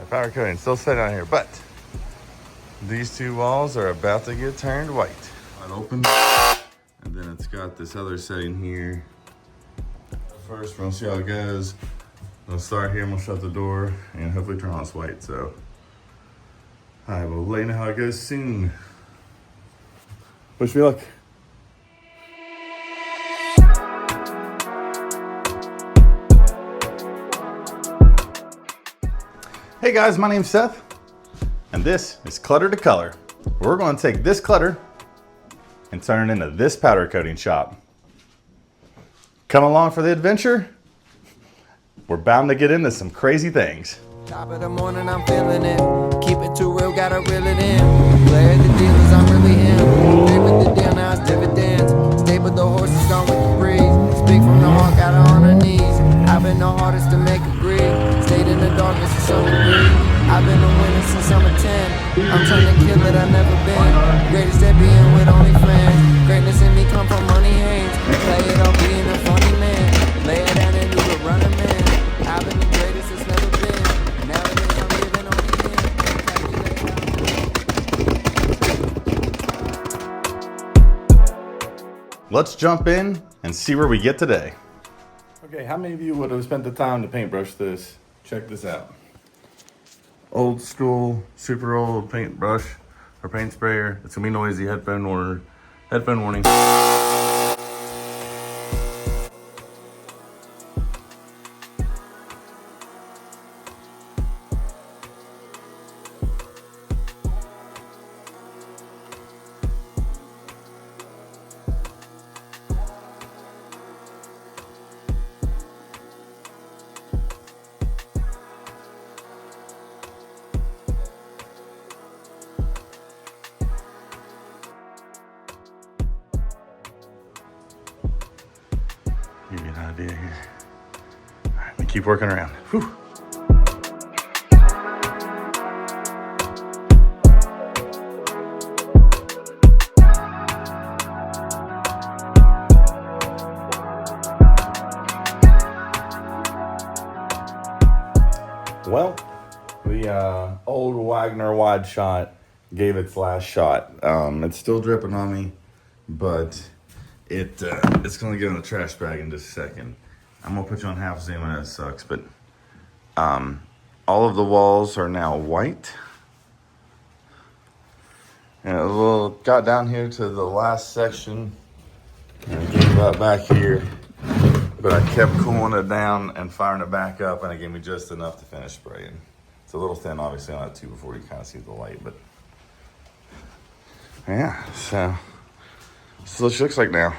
powder coating still sitting on here, but these two walls are about to get turned white. It open, and then it's got this other setting here. First, we're gonna see how it goes. We'll start here and we'll shut the door and hopefully turn on this white. So, I will let you know how it goes soon. Wish me luck. Hey guys, my name's Seth, and this is Clutter to Color. We're going to take this clutter and turn it into this powder coating shop. Come along for the adventure. We're bound to get into some crazy things. Top of the morning, I'm feeling it. Keep it too real, gotta reel it in. Player the dealers, I'm really him. Stay with the deal, now it's dividends. Stay with the horses, gone with the breeze. Speak from the heart, got her on her knees. I've been the hardest to make a breathe. Stayed in the darkness to some degree. I've been a winner since I'm a 10. I'm trying to kill it, I've never been. Greatest at being with only fans. Greatness in me come from money hands. Play it up, being a funny man. Lay it down and do the running man. I've been the greatest it's never been. Nowadays I'm living on the end. Let's jump in and see where we get today. Okay, how many of you would have spent the time to paintbrush this? Check this out. Old school, super old paintbrush or paint sprayer. It's gonna be noisy. Headphone warning. Give you an idea here. All right, let me keep working around. Whew. Well, the old Wagner wide shot gave its last shot. It's still dripping on me, but it's gonna go in the trash bag in just a second. I'm gonna put you on half zoom, and that sucks, but all of the walls are now white. And it got down here to the last section and gave up back here, but I kept cooling it down and firing it back up, and it gave me just enough to finish spraying. It's a little thin, obviously, on that 240, you kind of see the light, but yeah, so this is what she looks like now.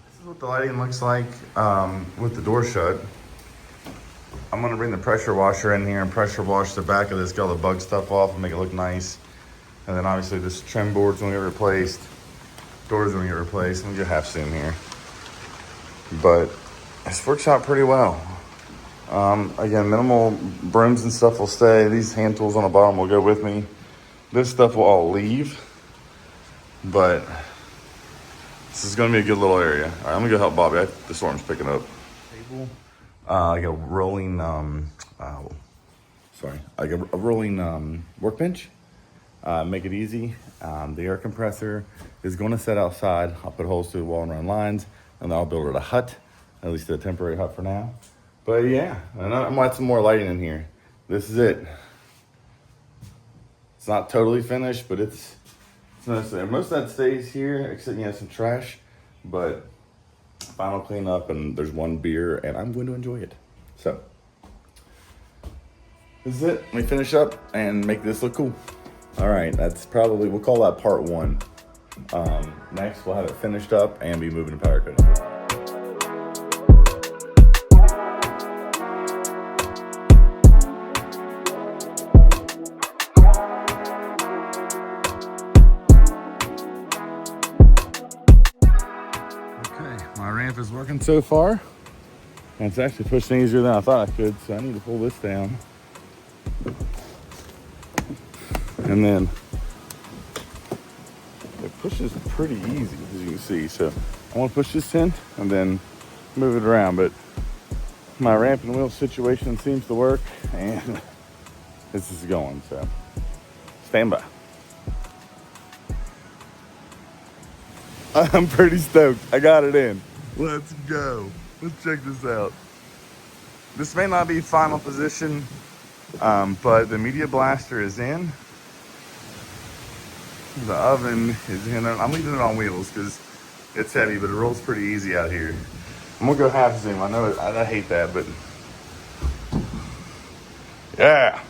This is what the lighting looks like with the door shut. I'm gonna bring the pressure washer in here and pressure wash the back of this, get all the bug stuff off and make it look nice. And then obviously this trim board's gonna get replaced. Doors gonna get replaced. Let me get half zoom here. But this works out pretty well. Again, minimal brooms and stuff will stay. These hand tools on the bottom will go with me. This stuff will all leave, but this is gonna be a good little area. All right, I'm gonna go help Bobby. The storm's picking up. Table, like a rolling, like a rolling workbench. Make it easy. The air compressor is gonna set outside. I'll put holes through the wall and run lines, and I'll build it a hut, at least a temporary hut for now. But yeah, and I'm gonna add some more lighting in here. This is it. It's not totally finished, but it's nice. Most of that stays here, except some trash. But final cleanup, and there's one beer, and I'm going to enjoy it. So this is it. Let me finish up and make this look cool. All right, that's probably, we'll call that part one. Next, we'll have it finished up and be moving to powder coating. My ramp is working so far, and it's actually pushing easier than I thought I could, so I need to pull this down. And then it pushes pretty easy, as you can see. So I want to push this in and then move it around, but my ramp and wheel situation seems to work, and this is going, so stand by. I'm pretty stoked. I got it in. Let's go. Let's check this out. This may not be final position, but the media blaster is in. The oven is in. I'm leaving it on wheels because it's heavy, but it rolls pretty easy out here. I'm gonna go half zoom. I know I hate that, but yeah.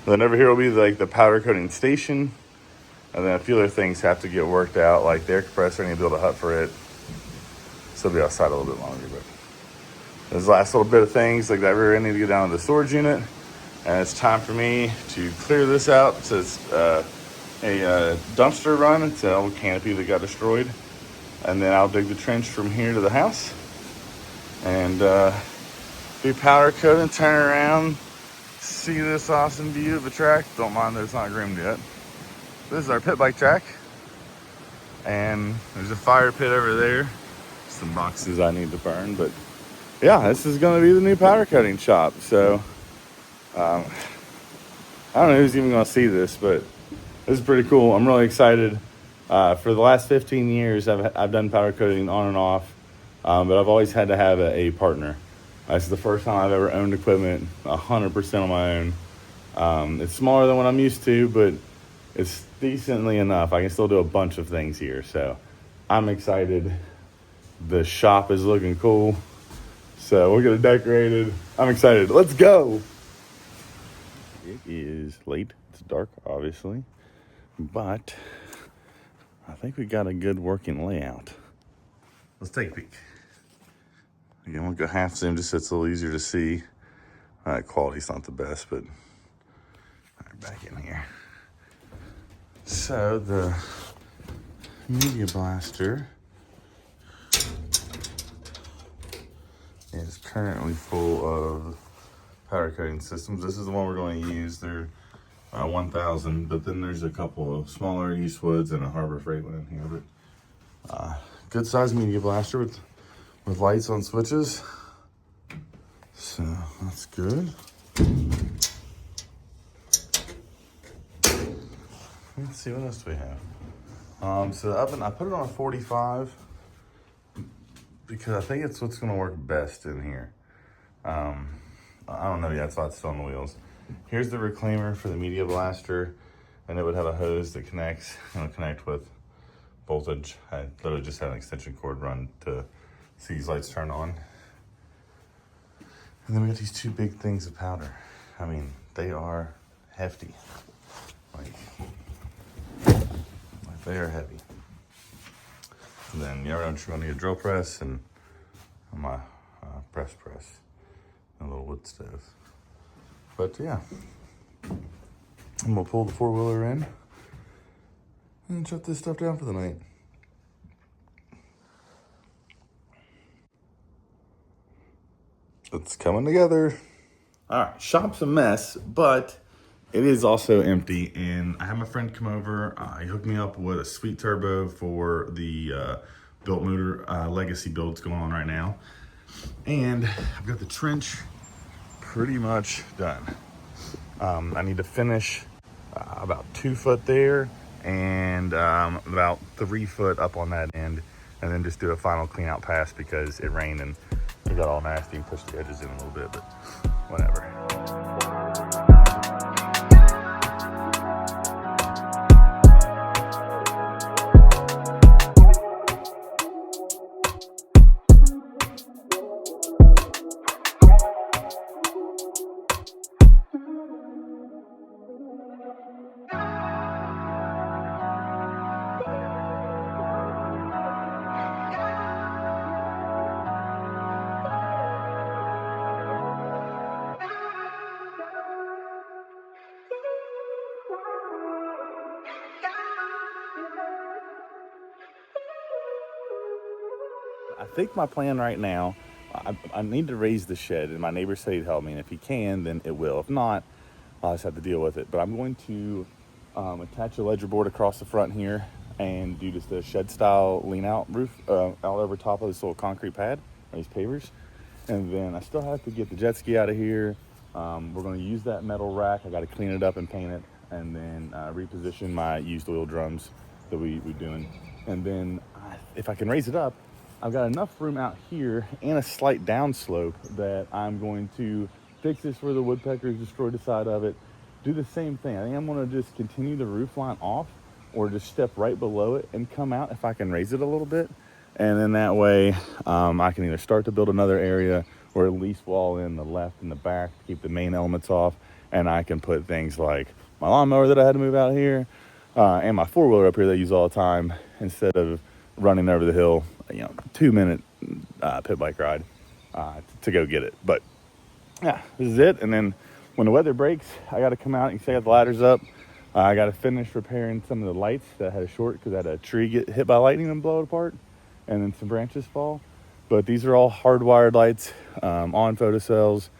Then over here will be like the powder coating station, and then a few other things have to get worked out, like the air compressor. I need to build a hut for it, so it'll be outside a little bit longer. But there's the last little bit of things like that rear end need to get down to the storage unit, and it's time for me to clear this out. It says a dumpster run. It's an old canopy that got destroyed, and then I'll dig the trench from here to the house and do powder coat and turn around, see this awesome view of the track. Don't mind that it's not groomed yet. This is our pit bike track, and there's a fire pit over there. Some boxes I need to burn, but yeah, this is going to be the new powder coating shop. So I don't know who's even going to see this, but this is pretty cool. I'm really excited. For the last 15 years, I've done powder coating on and off, but I've always had to have a partner. This is the first time I've ever owned equipment 100% on my own. It's smaller than what I'm used to, but it's decently enough. I can still do a bunch of things here, so I'm excited. The shop is looking cool, so we're gonna decorate it. I'm excited. Let's go. It is late. It's dark, obviously, but I think we got a good working layout. Let's take a peek. Again, we'll go half zoom just so it's a little easier to see. Quality's not the best, but all right, back in here. So the media blaster is currently full of powder coating systems. This is the one we're going to use. They're 1,000, but then there's a couple of smaller Eastwoods and a Harbor Freight one in here. But good size media blaster with lights on switches. So that's good. Let's see, what else do we have? So the oven, I put it on a 45 because I think it's what's gonna work best in here. I don't know yet, that's why it's still on the wheels. Here's the reclaimer for the media blaster, and it would have a hose that connects, it'll connect with voltage. I literally just had an extension cord run to see these lights turn on. And then we got these two big things of powder. I mean, they are hefty. Like they are heavy. And then you know, you're gonna need a drill press and my press, and a little wood stove. But yeah, I'm gonna pull the 4-wheeler in and shut this stuff down for the night. It's coming together. All right, shop's a mess, but it is also empty, and I had my friend come over. He hooked me up with a sweet turbo for the built motor legacy builds going on right now. And I've got the trench pretty much done. I need to finish about 2 foot there and about 3 foot up on that end, and then just do a final clean out pass because it rained and it got all nasty and pushed the edges in a little bit, but whatever. I think my plan right now, I need to raise the shed, and my neighbor said he'd help me, and if he can, then it will. If not, I'll just have to deal with it. But I'm going to attach a ledger board across the front here and do just a shed style lean out roof out over top of this little concrete pad. these pavers. And then I still have to get the jet ski out of here. We're going to use that metal rack. I got to clean it up and paint it, and then reposition my used oil drums that we're doing. And then if I can raise it up, I've got enough room out here and a slight downslope that I'm going to fix this where the woodpeckers destroyed the side of it. Do the same thing. I think I'm going to just continue the roof line off, or just step right below it and come out if I can raise it a little bit. And then that way I can either start to build another area, or at least wall in the left and the back to keep the main elements off. And I can put things like my lawnmower that I had to move out here, and my four-wheeler up here that I use all the time, instead of running over the hill, 2-minute pit bike ride to go get it. But yeah, this is it. And then when the weather breaks, I got to come out. You can see I got the ladders up. I got to finish repairing some of the lights that had a short because I had a tree get hit by lightning and blow it apart, and then some branches fall. But these are all hardwired lights on photocells.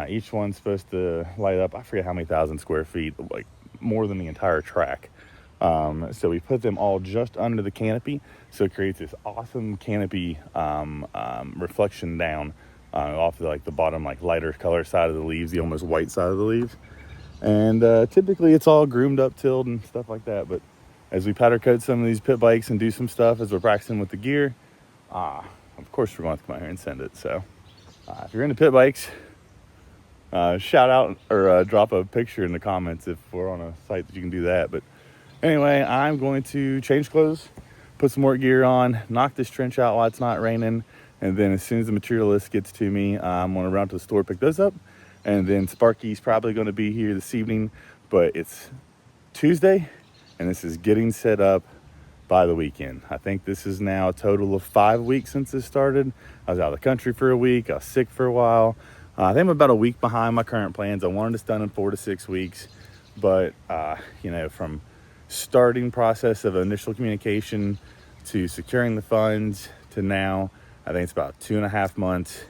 Each one's supposed to light up, I forget how many thousand square feet, like more than the entire track. So we put them all just under the canopy, so it creates this awesome canopy reflection down off the bottom, like lighter color side of the leaves, the almost white side of the leaves. And typically it's all groomed up, tilled and stuff like that. But as we powder coat some of these pit bikes and do some stuff as we're practicing with the gear, of course we're going to come out here and send it. So if you're into pit bikes, shout out or drop a picture in the comments if we're on a site that you can do that. But anyway, I'm going to change clothes, put some more gear on, knock this trench out while it's not raining, and then as soon as the material list gets to me, I'm going to run to the store, pick those up. And then Sparky's probably going to be here this evening, but it's Tuesday, and this is getting set up by the weekend. I think this is now a total of 5 weeks since this started. I was out of the country for a week. I was sick for a while. I think I'm about a week behind my current plans. I wanted this done in 4 to 6 weeks, but from starting process of initial communication to securing the funds to now, I think it's about 2.5 months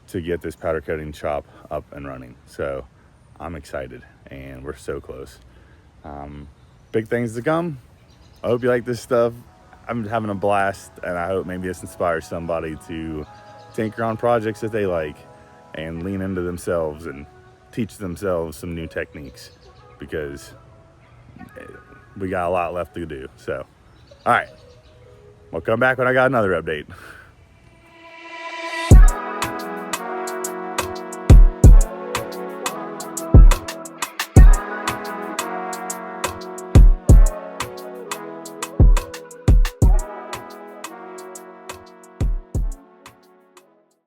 to get this powder coating shop up and running. So I'm excited, and we're so close. Big things to come. I hope you like this stuff. I'm having a blast, and I hope maybe this inspires somebody to tinker on projects that they like and lean into themselves and teach themselves some new techniques, because we got a lot left to do. So, all right, we'll come back when I got another update.